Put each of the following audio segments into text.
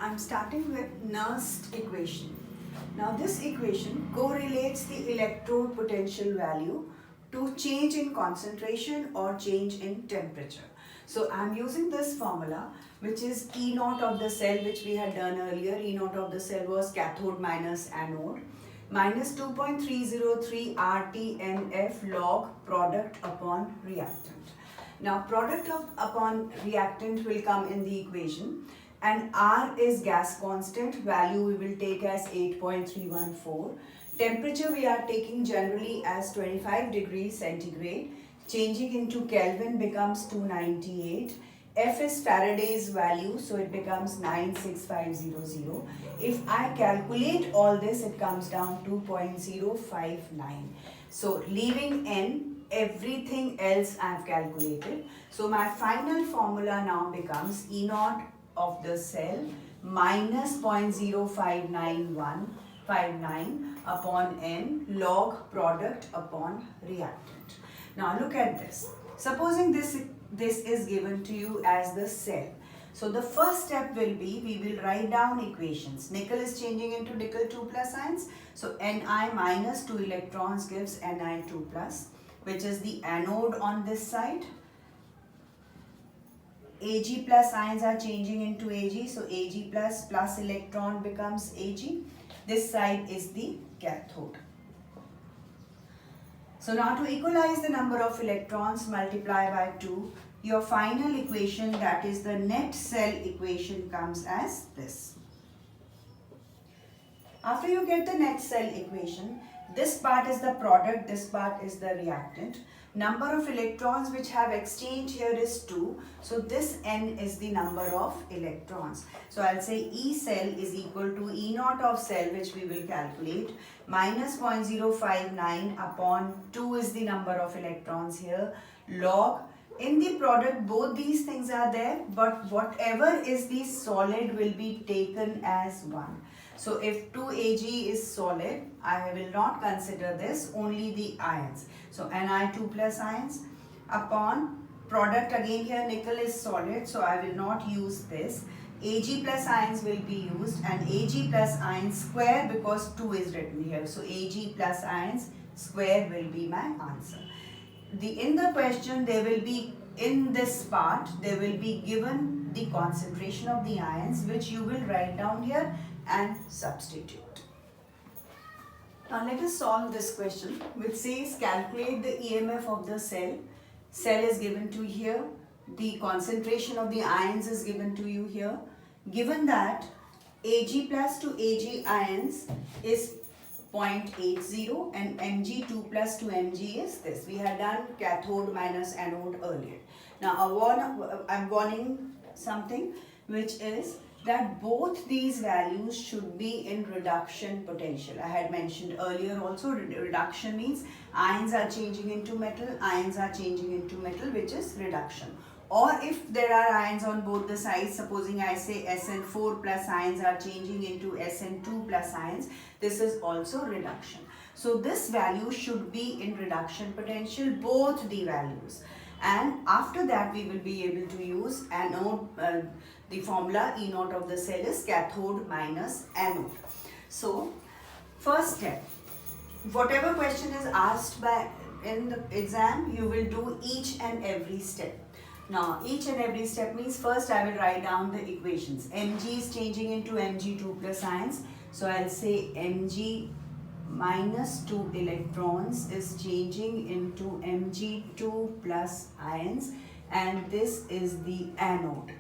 I'm starting with Nernst equation. Now this equation correlates the electrode potential value to change in concentration or change in temperature. So I'm using this formula, which is E naught of the cell, which we had done earlier. E naught of the cell was cathode minus anode, minus 2.303 RTNF log product upon reactant. Now product upon reactant will come in the equation, and R is gas constant, value we will take as 8.314. Temperature we are taking generally as 25 degrees centigrade. Changing into Kelvin becomes 298. F is Faraday's value, so it becomes 96500. If I calculate all this, it comes down to 0.059. So leaving N, everything else I have calculated. So my final formula now becomes E naught of the cell minus 0.05959 upon N log product upon reactant. Now look at this. Supposing this is given to you as the cell. So the first step will be, we will write down equations. Nickel is changing into nickel 2 plus ions. So Ni minus 2 electrons gives Ni 2 plus, which is the anode on this side. Ag plus ions are changing into Ag. So Ag plus electron becomes Ag. This side is the cathode. So now to equalize the number of electrons, multiply by 2. Your final equation, that is the net cell equation, comes as this. After you get the net cell equation, this part is the product, this part is the reactant. Number of electrons which have exchange here is 2. So this N is the number of electrons. So I'll say E cell is equal to E naught of cell, which we will calculate, minus 0.059 upon 2 is the number of electrons here, log. In the product, both these things are there, but whatever is the solid will be taken as 1. So if 2Ag is solid, I will not consider this, only the ions. So Ni2 plus ions upon product, again here nickel is solid, so I will not use this. Ag plus ions will be used, and Ag plus ions square, because 2 is written here. So Ag plus ions square will be my answer. In the question, they will be, in this part, they will be given the concentration of the ions, which you will write down here and substitute. Now let us solve this question, which says calculate the EMF of the cell. Cell is given to here. The concentration of the ions is given to you here. Given that Ag plus to Ag ions is 0.80 and Mg2 plus to Mg is this. We had done cathode minus anode earlier. Now I'm warning something, which is that both these values should be in reduction potential. I had mentioned earlier also, reduction means ions are changing into metal, ions are changing into metal, which is reduction. Or if there are ions on both the sides, supposing I say SN4 plus ions are changing into SN2 plus ions, this is also reduction. So this value should be in reduction potential, both the values. And after that we will be able to use anode, the formula E naught of the cell is cathode minus anode. So first step, whatever question is asked in the exam, you will do each and every step. Now each and every step means, first I will write down the equations. Mg is changing into Mg2 plus ions. So I'll say Mg minus 2 electrons is changing into Mg2 plus ions, and this is the anode.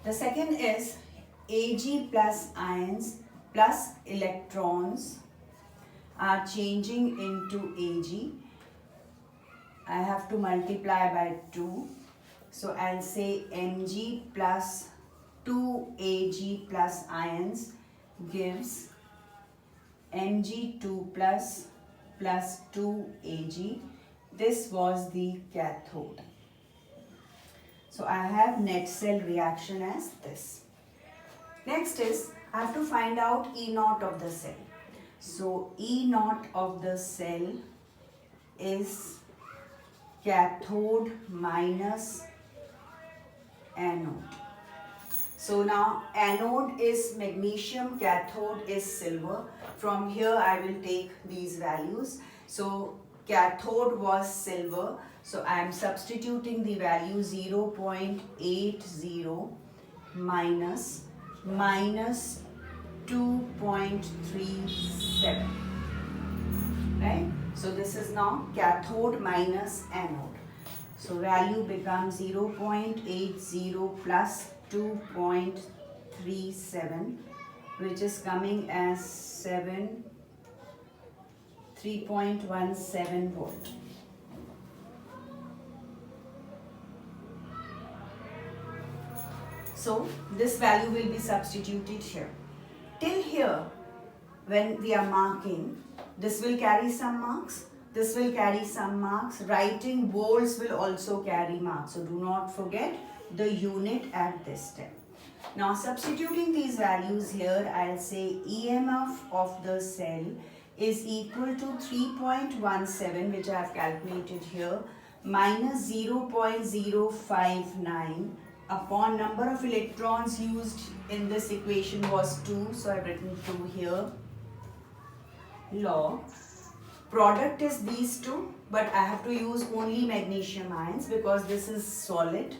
The second is Ag plus ions plus electrons are changing into Ag. I have to multiply by 2. So I'll say Mg plus 2Ag plus ions gives Mg2 plus 2Ag. This was the cathode. So I have net cell reaction as this. Next is, I have to find out E naught of the cell. So E naught of the cell is cathode minus anode. So now anode is magnesium, cathode is silver. From here I will take these values. So cathode was silver. So I am substituting the value 0.80 minus 2.37. Right? So this is now cathode minus anode. So value becomes 0.80 plus 2.37, which is coming as 3.17 volt. So this value will be substituted here. Till here, when we are marking, this will carry some marks, this will carry some marks. Writing volts will also carry marks. So do not forget the unit at this step. Now substituting these values here, I'll say EMF of the cell is equal to 3.17, which I have calculated here, minus 0.059 upon number of electrons used in this equation was 2. So I've written 2 here. Log. Product is these two, but I have to use only magnesium ions because this is solid.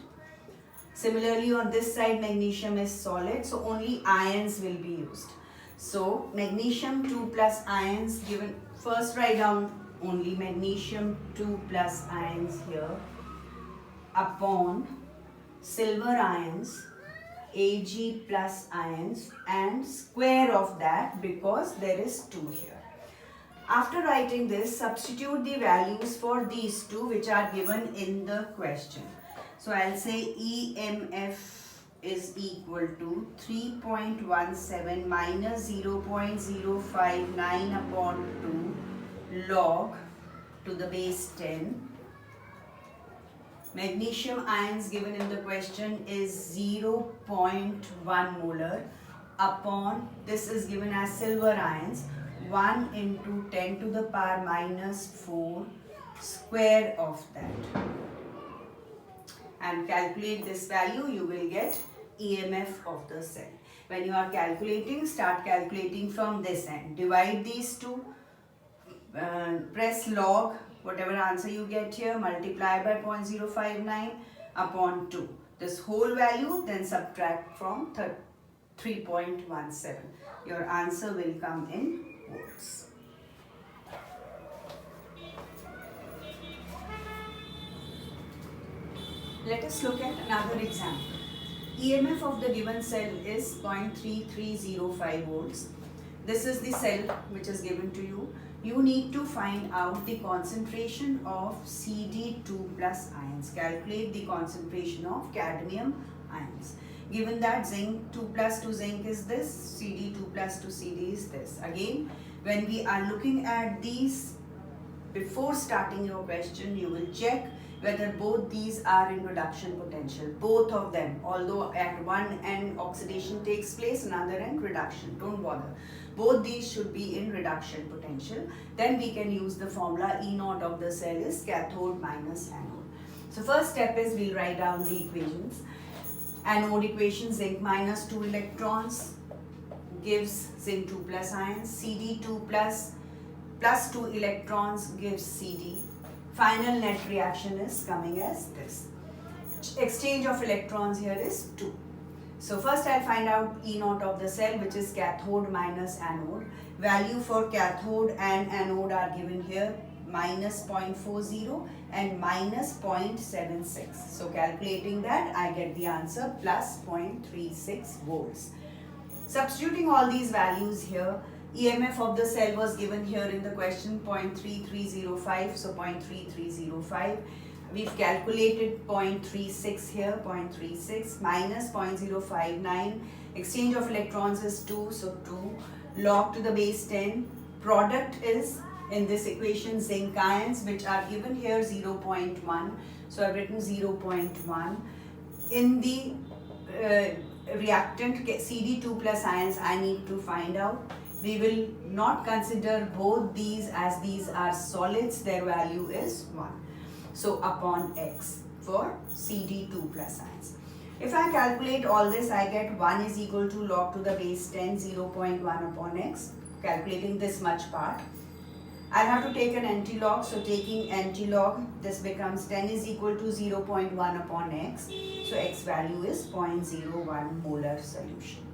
Similarly, on this side magnesium is solid, so only ions will be used. So magnesium 2 plus ions given, first write down only magnesium 2 plus ions here upon silver ions, Ag plus ions, and square of that because there is 2 here. After writing this, substitute the values for these two which are given in the question. So I'll say EMF is equal to 3.17 minus 0.059 upon 2 log to the base 10. Magnesium ions given in the question is 0.1 molar upon, this is given as silver ions, 1 into 10 to the power minus 4 square of that. And calculate this value, you will get EMF of the cell. When you are calculating, start calculating from this end. Divide these two, press log, whatever answer you get here, multiply by 0.059 upon 2. This whole value, then subtract from 3.17. Your answer will come in volts. Let us look at another example. EMF of the given cell is 0.3305 volts. This is the cell which is given to you. You need to find out the concentration of Cd2 plus ions. Calculate the concentration of cadmium ions. Given that zinc 2 plus to zinc is this, Cd2 plus to Cd is this. Again, when we are looking at these, before starting your question, you will check whether both these are in reduction potential. Both of them, although at one end oxidation takes place, another end reduction. Don't bother. Both these should be in reduction potential. Then we can use the formula E naught of the cell is cathode minus anode. So first step is we'll write down the equations. Anode equation, zinc minus 2 electrons gives zinc 2 plus ions. Cd2 plus 2 electrons gives Cd. Final net reaction is coming as this. Exchange of electrons here is 2. So first I'll find out E naught of the cell, which is cathode minus anode. Value for cathode and anode are given here, minus 0.40 and minus 0.76. So calculating that, I get the answer plus 0.36 volts. Substituting all these values here, EMF of the cell was given here in the question 0.3305, so 0.3305. We've calculated 0.36 here, 0.36 minus 0.059. Exchange of electrons is 2, so 2. Log to the base 10. Product is, in this equation, zinc ions, which are given here 0.1. So I've written 0.1. In the reactant Cd2 plus ions, I need to find out. We will not consider both these as these are solids. Their value is 1. So upon X for Cd2 plus ions. If I calculate all this, I get 1 is equal to log to the base 10, 0.1 upon x. Calculating this much part. I'll have to take an anti-log. So taking anti-log, this becomes 10 is equal to 0.1 upon x. So x value is 0.01 molar solution.